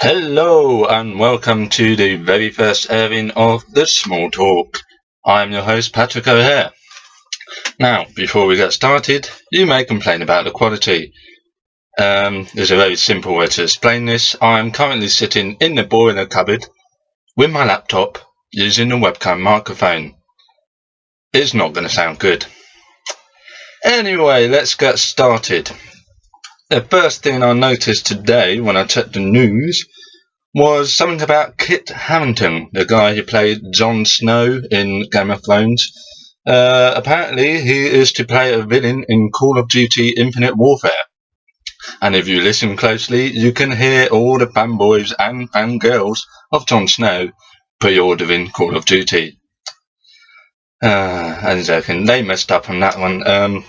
Hello and welcome to the very first airing of The Small Talk. I'm your host Patrick O'Hare. Now, before we get started, you may complain about the quality. There's a very simple way to explain this. I'm currently sitting in the boiler cupboard with my laptop using the webcam microphone. It's not going to sound good. Anyway, let's get started. The first thing I noticed today when I checked the news was something about Kit Harington, the guy who played Jon Snow in Game of Thrones. Apparently he is to play a villain in Call of Duty Infinite Warfare. And if you listen closely, you can hear all the fanboys and fangirls of Jon Snow pre-ordering Call of Duty. I'm joking, they messed up on that one.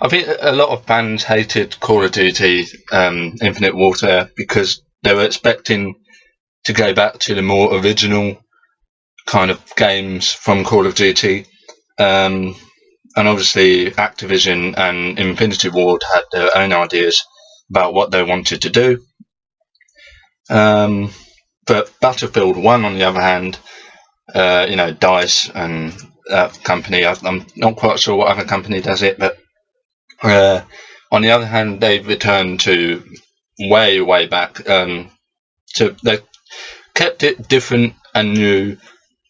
I think a lot of fans hated Call of Duty Infinite Warfare because they were expecting to go back to the more original kind of games from Call of Duty. And obviously Activision and Infinity Ward had their own ideas about what they wanted to do. But Battlefield 1, on the other hand, DICE and that company, I'm not quite sure what other company does it, but on the other hand, they've returned to way back. They kept it different and new,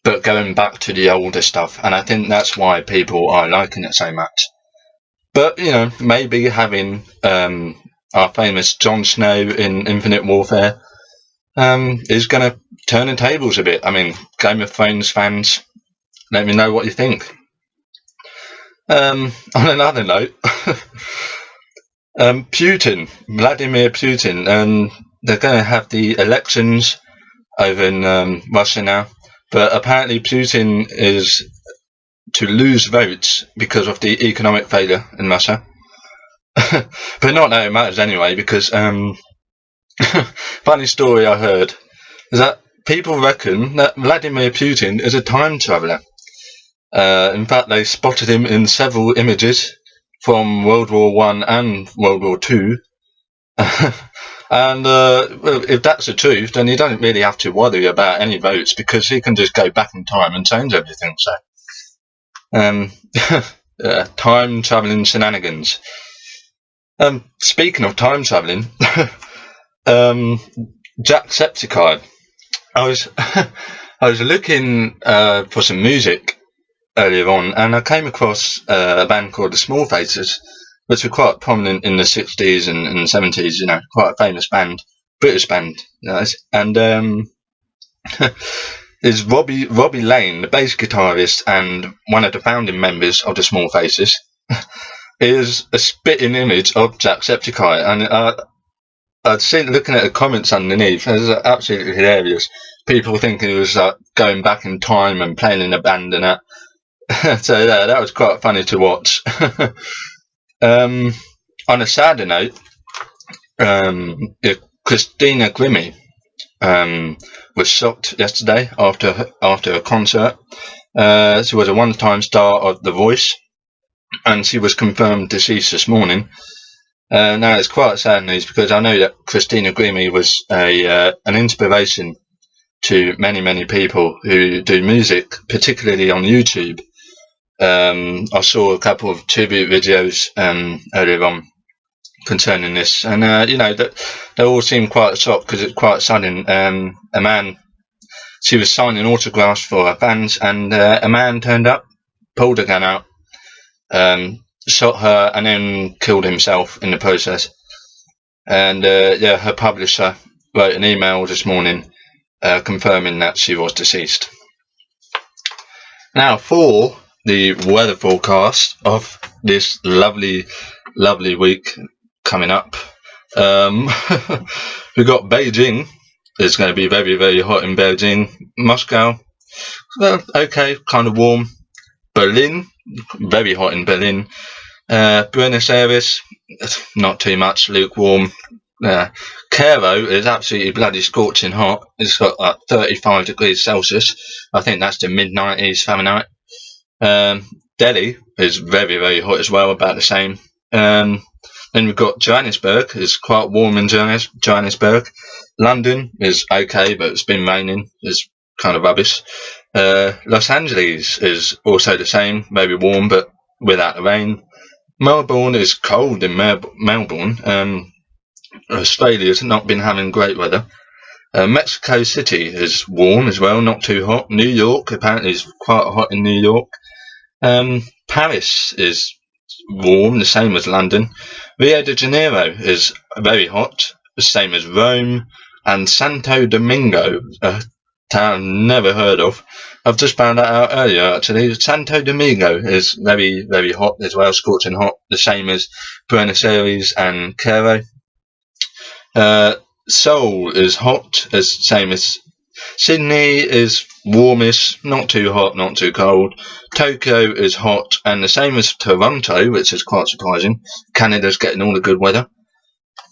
but going back to the older stuff, and I think that's why people are liking it so much. But maybe having our famous Jon Snow in Infinite Warfare is going to turn the tables a bit. I mean, Game of Thrones fans, let me know what you think. On another note, Vladimir Putin, they're going to have the elections over in Russia now, but apparently Putin is to lose votes because of the economic failure in Russia. But not that it matters anyway, because funny story I heard is that people reckon that Vladimir Putin is a time traveller. In fact, they spotted him in several images from World War I and World War II. And if that's the truth, then he doesn't really have to worry about any votes because he can just go back in time and change everything. So, time travelling shenanigans. Speaking of time travelling, Jacksepticeye. I was looking for some music earlier on, and I came across a band called the Small Faces, which were quite prominent in the 60s and 70s, quite a famous band, British band, and is Robbie Lane, the bass guitarist and one of the founding members of the Small Faces, is a spitting image of Jacksepticeye, and I'd seen, looking at the comments underneath, it was absolutely hilarious. People thinking he was going back in time and playing in a band and that. So that was quite funny to watch. On a sadder note, CHRISTINA GRIMMIE was shot yesterday after a concert. She was a one-time star of The Voice, and she was confirmed deceased this morning. Now it's quite sad news because I know that CHRISTINA GRIMMIE was an inspiration to many people who do music, particularly on YouTube. I saw a couple of tribute videos earlier on concerning this, and they all seemed quite shocked because it's quite sudden. She was signing autographs for her fans, and a man turned up, pulled a gun out, shot her, and then killed himself in the process. And her publisher wrote an email this morning confirming that she was deceased. Now, for the weather forecast of this lovely week coming up, we've got Beijing. It's going to be very hot in Beijing. Moscow, well, okay, kind of warm. Berlin, very hot in Berlin. Buenos Aires, not too much, lukewarm. Cairo is absolutely bloody scorching hot. It's got 35 degrees Celsius. I think that's the mid-90s Fahrenheit. Delhi is very hot as well, about the same. Then we've got Johannesburg, is quite warm in Johannesburg. London is okay, but it's been raining, it's kind of rubbish. Los Angeles is also the same, maybe warm, but without the rain. Melbourne is cold in Melbourne. Australia's not been having great weather. Mexico City is warm as well, not too hot. New York apparently is quite hot in New York. Paris is warm, the same as London. Rio de Janeiro is very hot, the same as Rome. And Santo Domingo, a town never heard of. I've just found that out earlier actually. Santo Domingo is very, very hot as well, scorching hot, the same as Buenos Aires and Cairo. Seoul is hot, as same as Sydney is warmish, not too hot, not too cold. Tokyo is hot, and the same as Toronto, which is quite surprising. Canada's getting all the good weather.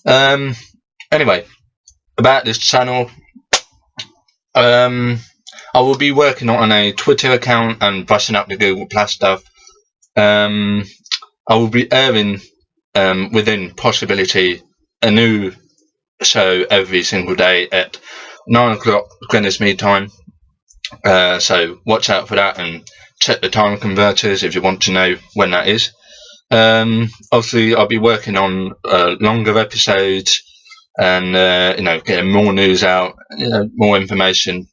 Anyway, about this channel, I will be working on a Twitter account and brushing up the Google Plus stuff. I will be airing, within possibility, a new show every single day at 9 o'clock Greenwich Mean Time. So watch out for that and check the time converters if you want to know when that is. Obviously, I'll be working on longer episodes and getting more news out, more information.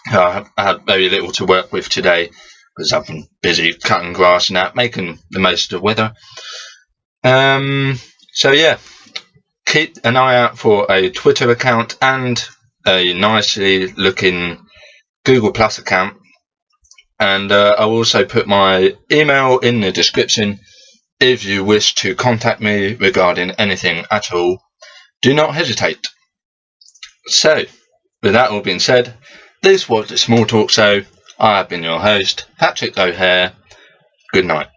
I had very little to work with today because I've been busy cutting grass and that, making the most of the weather. So yeah, keep an eye out for a Twitter account and a nicely looking Google Plus account, and I'll also put my email in the description if you wish to contact me regarding anything at all. Do not hesitate. So, with that all being said, this was the Small Talk Show. I have been your host, Patrick O'Hare. Good night.